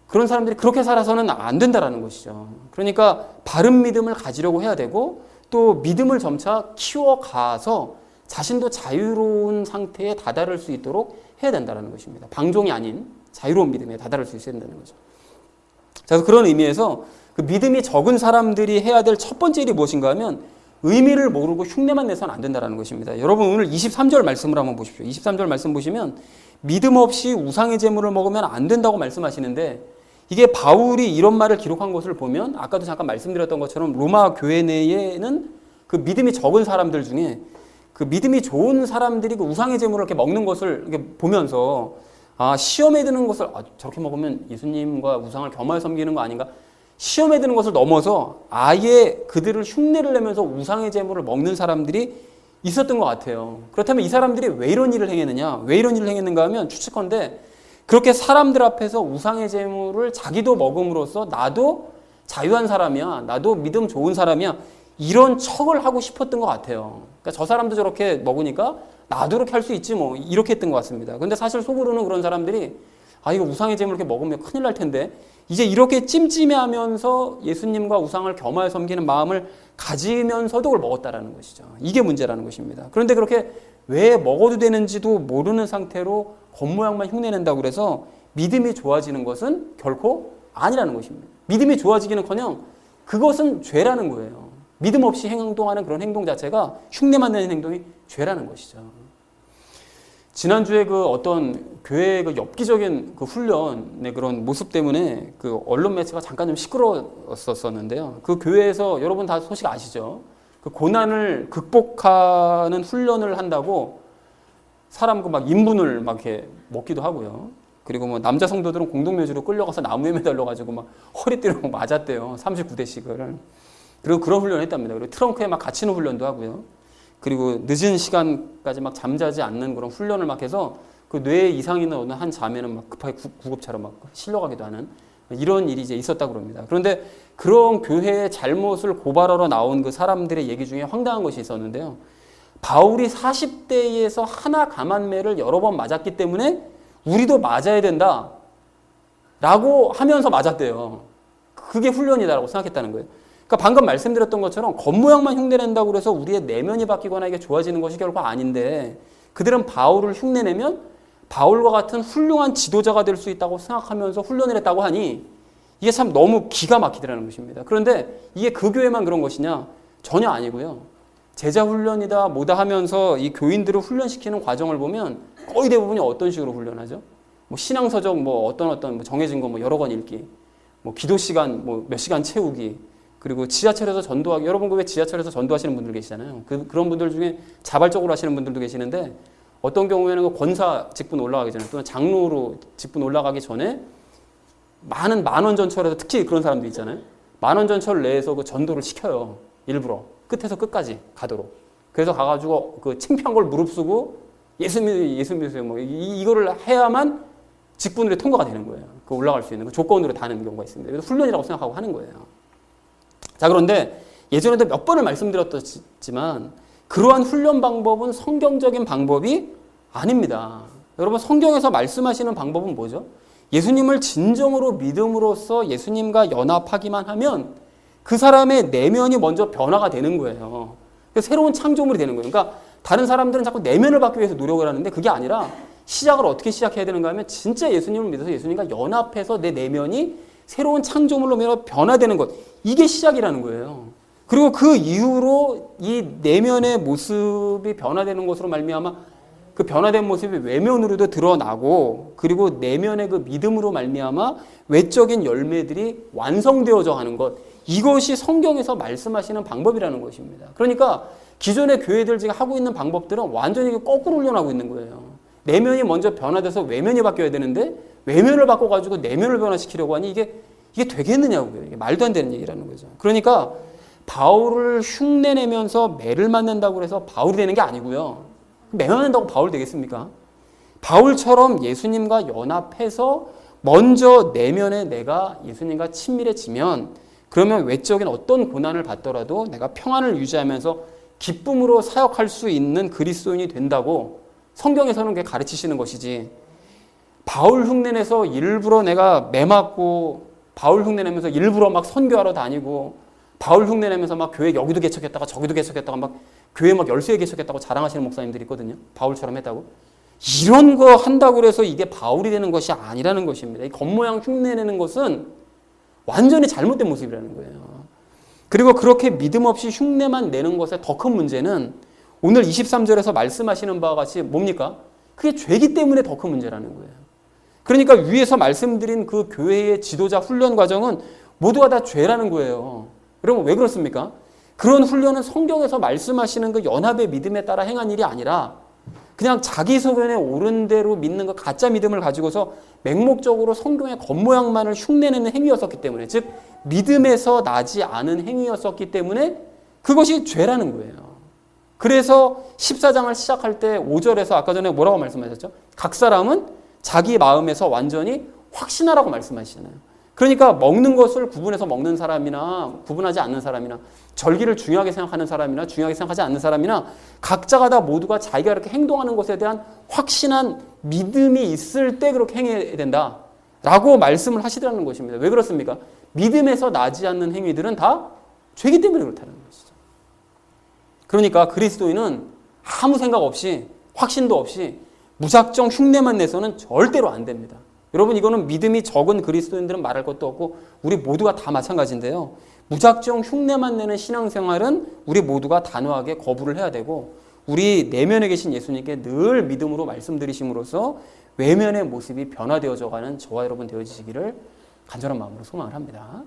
그런 사람들이 그렇게 살아서는 안 된다라는 것이죠. 그러니까 바른 믿음을 가지려고 해야 되고 또 믿음을 점차 키워가서 자신도 자유로운 상태에 다다를 수 있도록 해야 된다는 것입니다. 방종이 아닌 자유로운 믿음에 다다를 수 있어야 된다는 거죠. 자, 그래서 그런 의미에서 그 믿음이 적은 사람들이 해야 될 첫 번째 일이 무엇인가 하면 의미를 모르고 흉내만 내서는 안 된다는 것입니다. 여러분 오늘 23절 말씀을 한번 보십시오. 23절 말씀 보시면 믿음 없이 우상의 제물을 먹으면 안 된다고 말씀하시는데 이게 바울이 이런 말을 기록한 것을 보면 아까도 잠깐 말씀드렸던 것처럼 로마 교회 내에는 그 믿음이 적은 사람들 중에 그 믿음이 좋은 사람들이 그 우상의 제물을 이렇게 먹는 것을 이렇게 보면서 시험에 드는 것을 저렇게 먹으면 예수님과 우상을 겸하여 섬기는 거 아닌가? 시험에 드는 것을 넘어서 아예 그들을 흉내를 내면서 우상의 제물을 먹는 사람들이 있었던 것 같아요. 그렇다면 이 사람들이 왜 이런 일을 행했느냐? 왜 이런 일을 행했는가 하면 추측컨대 그렇게 사람들 앞에서 우상의 제물을 자기도 먹음으로써 나도 자유한 사람이야, 나도 믿음 좋은 사람이야, 이런 척을 하고 싶었던 것 같아요. 그러니까 저 사람도 저렇게 먹으니까 나도 이렇게 할 수 있지 뭐, 이렇게 했던 것 같습니다. 근데 사실 속으로는 그런 사람들이 이거 우상의 제물 이렇게 먹으면 큰일 날 텐데, 이제 이렇게 찜찜해하면서 예수님과 우상을 겸하여 섬기는 마음을 가지면서도 그걸 먹었다라는 것이죠. 이게 문제라는 것입니다. 그런데 그렇게 왜 먹어도 되는지도 모르는 상태로 겉모양만 흉내낸다고 그래서 믿음이 좋아지는 것은 결코 아니라는 것입니다. 믿음이 좋아지기는커녕 그것은 죄라는 거예요. 믿음 없이 행동하는 그런 행동 자체가 흉내만 내는 행동이 죄라는 것이죠. 지난주에 그 어떤 교회의 그 엽기적인 그 훈련의 그런 모습 때문에 그 언론 매체가 잠깐 좀 시끄러웠었는데요. 그 교회에서 여러분 다 소식 아시죠? 그 고난을 극복하는 훈련을 한다고 사람 그 막 인분을 막 이렇게 먹기도 하고요. 그리고 뭐 남자 성도들은 공동묘지로 끌려가서 나무에 매달려가지고 막 허리띠를 막 맞았대요. 39대씩을. 그리고 그런 훈련을 했답니다. 그리고 트렁크에 막 갇히는 훈련도 하고요. 그리고 늦은 시간까지 막 잠자지 않는 그런 훈련을 막 해서 그 뇌에 이상이 있는 어느 한 자매는 막 급하게 구급차로 막 실려가기도 하는 이런 일이 이제 있었다고 합니다. 그런데 그런 교회의 잘못을 고발하러 나온 그 사람들의 얘기 중에 황당한 것이 있었는데요. 바울이 40대에서 하나 감한매를 여러 번 맞았기 때문에 우리도 맞아야 된다 라고 하면서 맞았대요. 그게 훈련이다라고 생각했다는 거예요. 그러니까 방금 말씀드렸던 것처럼 겉모양만 흉내낸다고 해서 우리의 내면이 바뀌거나 이게 좋아지는 것이 결코 아닌데, 그들은 바울을 흉내내면 바울과 같은 훌륭한 지도자가 될 수 있다고 생각하면서 훈련을 했다고 하니 이게 참 너무 기가 막히더라는 것입니다. 그런데 이게 그 교회만 그런 것이냐? 전혀 아니고요. 제자 훈련이다 뭐다 하면서 이 교인들을 훈련시키는 과정을 보면 거의 대부분이 어떤 식으로 훈련하죠? 뭐 신앙서적 뭐 어떤 뭐 정해진 거 뭐 여러 권 읽기, 뭐 기도 시간 뭐 몇 시간 채우기, 그리고 지하철에서 전도하기. 여러분 왜 지하철에서 전도하시는 분들 계시잖아요. 그런 분들 중에 자발적으로 하시는 분들도 계시는데, 어떤 경우에는 그 권사 직분 올라가기 전에 또는 장로로 직분 올라가기 전에 많은 만원 전철에서 특히 그런 사람도 있잖아요. 만원 전철 내에서 그 전도를 시켜요. 일부러 끝에서 끝까지 가도록. 그래서 가가지고 그 창피한 걸 무릅쓰고 예수 믿으세요 뭐 이거를 해야만 직분으로 통과가 되는 거예요. 그 올라갈 수 있는 그 조건으로 다는 경우가 있습니다. 그래서 훈련이라고 생각하고 하는 거예요. 자, 그런데 예전에도 몇 번을 말씀드렸지만 그러한 훈련 방법은 성경적인 방법이 아닙니다. 여러분, 성경에서 말씀하시는 방법은 뭐죠? 예수님을 진정으로 믿음으로써 예수님과 연합하기만 하면 그 사람의 내면이 먼저 변화가 되는 거예요. 새로운 창조물이 되는 거예요. 그러니까 다른 사람들은 자꾸 내면을 받기 위해서 노력을 하는데, 그게 아니라 시작을 어떻게 시작해야 되는가 하면 진짜 예수님을 믿어서 예수님과 연합해서 내 내면이 새로운 창조물로 변화되는 것, 이게 시작이라는 거예요. 그리고 그 이후로 이 내면의 모습이 변화되는 것으로 말미암아 그 변화된 모습이 외면으로도 드러나고, 그리고 내면의 그 믿음으로 말미암아 외적인 열매들이 완성되어져 가는 것, 이것이 성경에서 말씀하시는 방법이라는 것입니다. 그러니까 기존의 교회들 지금 하고 있는 방법들은 완전히 거꾸로 훈련하고 있는 거예요. 내면이 먼저 변화돼서 외면이 바뀌어야 되는데 외면을 바꿔가지고 내면을 변화시키려고 하니 이게 되겠느냐고요. 이게 말도 안 되는 얘기라는 거죠. 그러니까 바울을 흉내내면서 매를 맞는다고 해서 바울이 되는 게 아니고요. 매 맞는다고 바울 되겠습니까? 바울처럼 예수님과 연합해서 먼저 내면에 내가 예수님과 친밀해지면, 그러면 외적인 어떤 고난을 받더라도 내가 평안을 유지하면서 기쁨으로 사역할 수 있는 그리스도인이 된다고 성경에서는 그게 가르치시는 것이지, 바울 흉내내서 일부러 내가 매 맞고, 바울 흉내내면서 일부러 막 선교하러 다니고, 바울 흉내내면서 막 교회 여기도 개척했다가 저기도 개척했다가 막 교회 막 13개 개척했다고 자랑하시는 목사님들이 있거든요. 바울처럼 했다고. 이런 거 한다고 해서 이게 바울이 되는 것이 아니라는 것입니다. 이 겉모양 흉내내는 것은 완전히 잘못된 모습이라는 거예요. 그리고 그렇게 믿음 없이 흉내만 내는 것의 더 큰 문제는 오늘 23절에서 말씀하시는 바와 같이 뭡니까? 그게 죄기 때문에 더 큰 문제라는 거예요. 그러니까 위에서 말씀드린 그 교회의 지도자 훈련 과정은 모두가 다 죄라는 거예요. 여러분, 왜 그렇습니까? 그런 훈련은 성경에서 말씀하시는 그 연합의 믿음에 따라 행한 일이 아니라 그냥 자기 소견에 옳은 대로 믿는 그 가짜 믿음을 가지고서 맹목적으로 성경의 겉모양만을 흉내내는 행위였었기 때문에, 즉 믿음에서 나지 않은 행위였었기 때문에 그것이 죄라는 거예요. 그래서 14장을 시작할 때 5절에서 아까 전에 뭐라고 말씀하셨죠? 각 사람은 자기 마음에서 완전히 확신하라고 말씀하시잖아요. 그러니까 먹는 것을 구분해서 먹는 사람이나 구분하지 않는 사람이나 절기를 중요하게 생각하는 사람이나 중요하게 생각하지 않는 사람이나 각자가 다 모두가 자기가 이렇게 행동하는 것에 대한 확신한 믿음이 있을 때 그렇게 행해야 된다라고 말씀을 하시더라는 것입니다. 왜 그렇습니까? 믿음에서 나지 않는 행위들은 다 죄이기 때문에 그렇다는 것이죠. 그러니까 그리스도인은 아무 생각 없이 확신도 없이 무작정 흉내만 내서는 절대로 안 됩니다. 여러분 이거는 믿음이 적은 그리스도인들은 말할 것도 없고 우리 모두가 다 마찬가지인데요. 무작정 흉내만 내는 신앙생활은 우리 모두가 단호하게 거부를 해야 되고 우리 내면에 계신 예수님께 늘 믿음으로 말씀드리심으로써 외면의 모습이 변화되어져 가는 저와 여러분 되어지시기를 간절한 마음으로 소망을 합니다.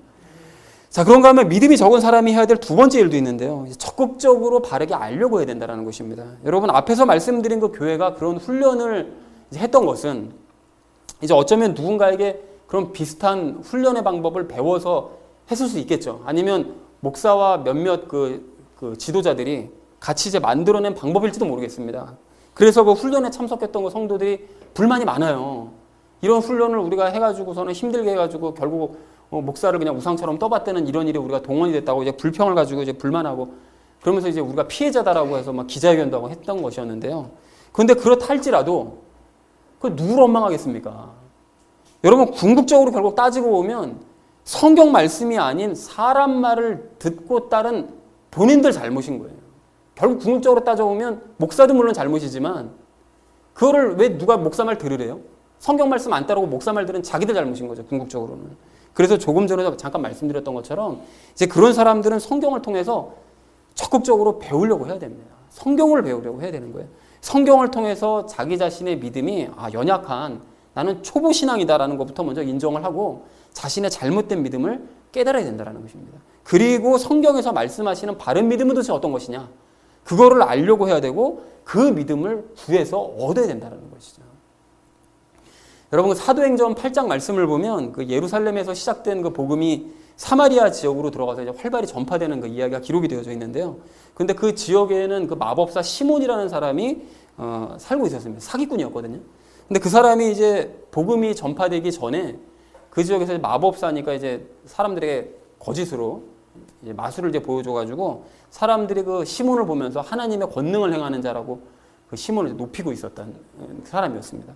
자, 그런가 하면 믿음이 적은 사람이 해야 될 두 번째 일도 있는데요. 적극적으로 바르게 알려고 해야 된다는 것입니다. 여러분 앞에서 말씀드린 그 교회가 그런 훈련을 했던 것은 이제 어쩌면 누군가에게 그런 비슷한 훈련의 방법을 배워서 했을 수 있겠죠. 아니면 목사와 몇몇 그 지도자들이 같이 이제 만들어낸 방법일지도 모르겠습니다. 그래서 그 훈련에 참석했던 그 성도들이 불만이 많아요. 이런 훈련을 우리가 해가지고서는 힘들게 해가지고 결국 목사를 그냥 우상처럼 떠받드는 이런 일에 우리가 동원이 됐다고 이제 불평을 가지고 이제 불만하고 그러면서 이제 우리가 피해자다라고 해서 막 기자회견도 하고 했던 것이었는데요. 그런데 그렇다 할지라도 그 누굴 원망하겠습니까? 여러분 궁극적으로 결국 따지고 보면 성경 말씀이 아닌 사람 말을 듣고 따른 본인들 잘못인 거예요. 결국 궁극적으로 따져보면 목사도 물론 잘못이지만 그거를 왜 누가 목사 말 들으래요? 성경 말씀 안 따르고 목사 말 들은 자기들 잘못인 거죠. 궁극적으로는. 그래서 조금 전에 잠깐 말씀드렸던 것처럼 이제 그런 사람들은 성경을 통해서 적극적으로 배우려고 해야 됩니다. 성경을 배우려고 해야 되는 거예요. 성경을 통해서 자기 자신의 믿음이 연약한 나는 초보 신앙이다라는 것부터 먼저 인정을 하고 자신의 잘못된 믿음을 깨달아야 된다는 것입니다. 그리고 성경에서 말씀하시는 바른 믿음은 도대체 어떤 것이냐? 그거를 알려고 해야 되고 그 믿음을 구해서 얻어야 된다는 것이죠. 여러분 사도행전 8장 말씀을 보면 그 예루살렘에서 시작된 그 복음이 사마리아 지역으로 들어가서 이제 활발히 전파되는 그 이야기가 기록이 되어져 있는데요. 근데 그 지역에는 그 마법사 시몬이라는 사람이 살고 있었습니다. 사기꾼이었거든요. 근데 그 사람이 이제 복음이 전파되기 전에 그 지역에서 마법사니까 이제 사람들에게 거짓으로 이제 마술을 이제 보여줘가지고 사람들이 그 시몬을 보면서 하나님의 권능을 행하는 자라고 그 시몬을 높이고 있었던 사람이었습니다.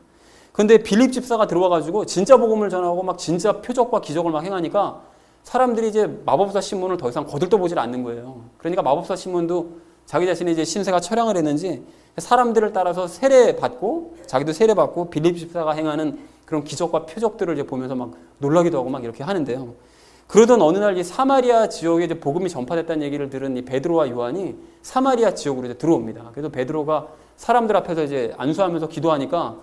근데 빌립 집사가 들어와가지고 진짜 복음을 전하고 막 진짜 표적과 기적을 막 행하니까 사람들이 이제 마법사 시몬을 더 이상 거들떠보질 않는 거예요. 그러니까 마법사 시몬도 자기 자신의 이제 신세가 처량을 했는지 사람들을 따라서 세례받고 자기도 세례받고 빌립 집사가 행하는 그런 기적과 표적들을 이제 보면서 막 놀라기도 하고 막 이렇게 하는데요. 그러던 어느 날 이 사마리아 지역에 이제 복음이 전파됐다는 얘기를 들은 이 베드로와 요한이 사마리아 지역으로 이제 들어옵니다. 그래서 베드로가 사람들 앞에서 이제 안수하면서 기도하니까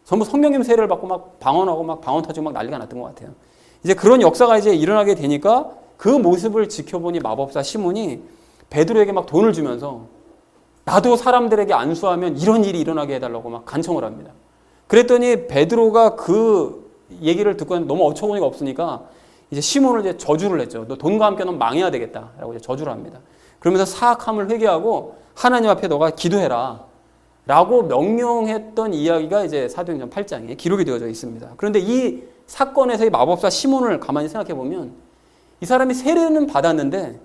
전부 성령님 세례를 받고 막 방언하고 막 방언 터지고 막 난리가 났던 것 같아요. 이제 그런 역사가 이제 일어나게 되니까 그 모습을 지켜보니 마법사 시몬이 베드로에게 막 돈을 주면서 나도 사람들에게 안수하면 이런 일이 일어나게 해달라고 막 간청을 합니다. 그랬더니 베드로가 그 얘기를 듣고 너무 어처구니가 없으니까 이제 시몬을 이제 저주를 했죠. 너 돈과 함께 넌 망해야 되겠다라고 이제 저주를 합니다. 그러면서 사악함을 회개하고 하나님 앞에 너가 기도해라 라고 명령했던 이야기가 이제 사도행전 8장에 기록이 되어져 있습니다. 그런데 이 사건에서 이 마법사 시몬을 가만히 생각해 보면 이 사람이 세례는 받았는데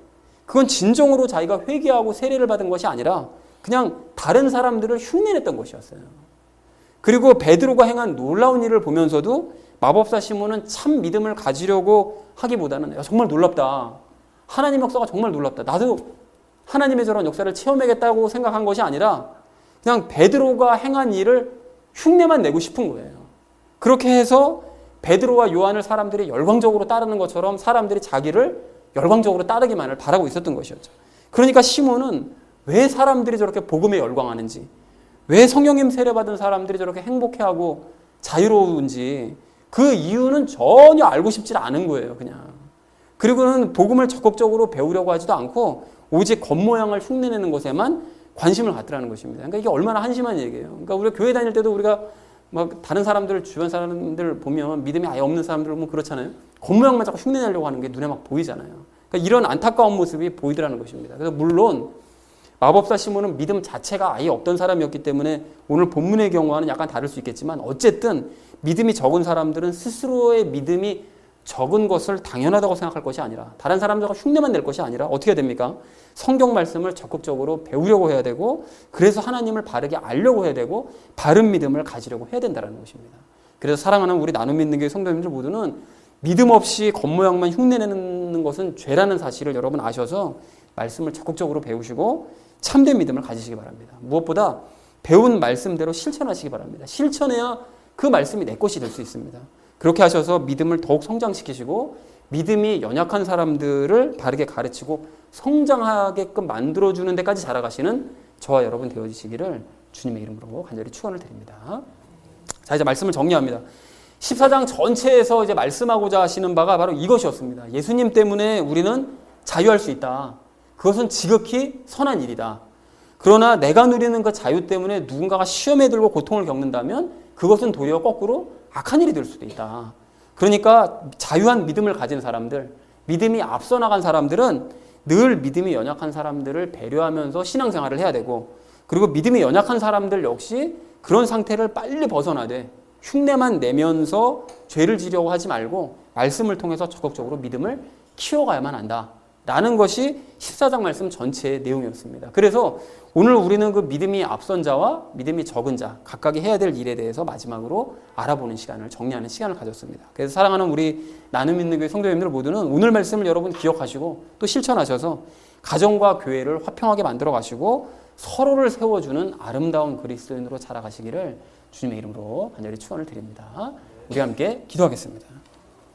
그건 진정으로 자기가 회개하고 세례를 받은 것이 아니라 그냥 다른 사람들을 흉내냈던 것이었어요. 그리고 베드로가 행한 놀라운 일을 보면서도 마법사 시몬은 참 믿음을 가지려고 하기보다는 정말 놀랍다. 하나님 역사가 정말 놀랍다. 나도 하나님의 저런 역사를 체험하겠다고 생각한 것이 아니라 그냥 베드로가 행한 일을 흉내만 내고 싶은 거예요. 그렇게 해서 베드로와 요한을 사람들이 열광적으로 따르는 것처럼 사람들이 자기를 열광적으로 따르기만을 바라고 있었던 것이었죠. 그러니까 시몬은 왜 사람들이 저렇게 복음에 열광하는지, 왜 성령님 세례받은 사람들이 저렇게 행복해하고 자유로운지 그 이유는 전혀 알고 싶지 않은 거예요. 그냥. 그리고는 복음을 적극적으로 배우려고 하지도 않고 오직 겉모양을 흉내내는 것에만 관심을 갖더라는 것입니다. 그러니까 이게 얼마나 한심한 얘기예요. 그러니까 우리가 교회 다닐 때도 우리가 막 다른 사람들, 주변 사람들 보면 믿음이 아예 없는 사람들 보면 그렇잖아요. 겉모양만 자꾸 흉내내려고 하는 게 눈에 막 보이잖아요. 그러니까 이런 안타까운 모습이 보이더라는 것입니다. 그래서 물론 마법사 시몬은 믿음 자체가 아예 없던 사람이었기 때문에 오늘 본문의 경우와는 약간 다를 수 있겠지만 어쨌든 믿음이 적은 사람들은 스스로의 믿음이 적은 것을 당연하다고 생각할 것이 아니라 다른 사람들과 흉내만 낼 것이 아니라 어떻게 해야 됩니까? 성경 말씀을 적극적으로 배우려고 해야 되고 그래서 하나님을 바르게 알려고 해야 되고 바른 믿음을 가지려고 해야 된다는 것입니다. 그래서 사랑하는 우리 나눔 믿는 교회 성도님들 모두는 믿음 없이 겉모양만 흉내내는 것은 죄라는 사실을 여러분 아셔서 말씀을 적극적으로 배우시고 참된 믿음을 가지시기 바랍니다. 무엇보다 배운 말씀대로 실천하시기 바랍니다. 실천해야 그 말씀이 내 것이 될 수 있습니다. 그렇게 하셔서 믿음을 더욱 성장시키시고 믿음이 연약한 사람들을 바르게 가르치고 성장하게끔 만들어주는 데까지 자라가시는 저와 여러분 되어지시기를 주님의 이름으로 간절히 축원을 드립니다. 자, 이제 말씀을 정리합니다. 14장 전체에서 이제 말씀하고자 하시는 바가 바로 이것이었습니다. 예수님 때문에 우리는 자유할 수 있다. 그것은 지극히 선한 일이다. 그러나 내가 누리는 그 자유 때문에 누군가가 시험에 들고 고통을 겪는다면 그것은 도리어 거꾸로 악한 일이 될 수도 있다. 그러니까 자유한 믿음을 가진 사람들, 믿음이 앞서 나간 사람들은 늘 믿음이 연약한 사람들을 배려하면서 신앙생활을 해야 되고 그리고 믿음이 연약한 사람들 역시 그런 상태를 빨리 벗어나되 흉내만 내면서 죄를 지려고 하지 말고 말씀을 통해서 적극적으로 믿음을 키워가야만 한다. 라는 것이 14장 말씀 전체의 내용이었습니다. 그래서 오늘 우리는 그 믿음이 앞선 자와 믿음이 적은 자 각각이 해야 될 일에 대해서 마지막으로 알아보는 시간을 정리하는 시간을 가졌습니다. 그래서 사랑하는 우리 나눔 있는 교회 성도님들 모두는 오늘 말씀을 여러분 기억하시고 또 실천하셔서 가정과 교회를 화평하게 만들어 가시고 서로를 세워주는 아름다운 그리스도인으로 자라가시기를 주님의 이름으로 간절히 축원을 드립니다. 우리 함께 기도하겠습니다.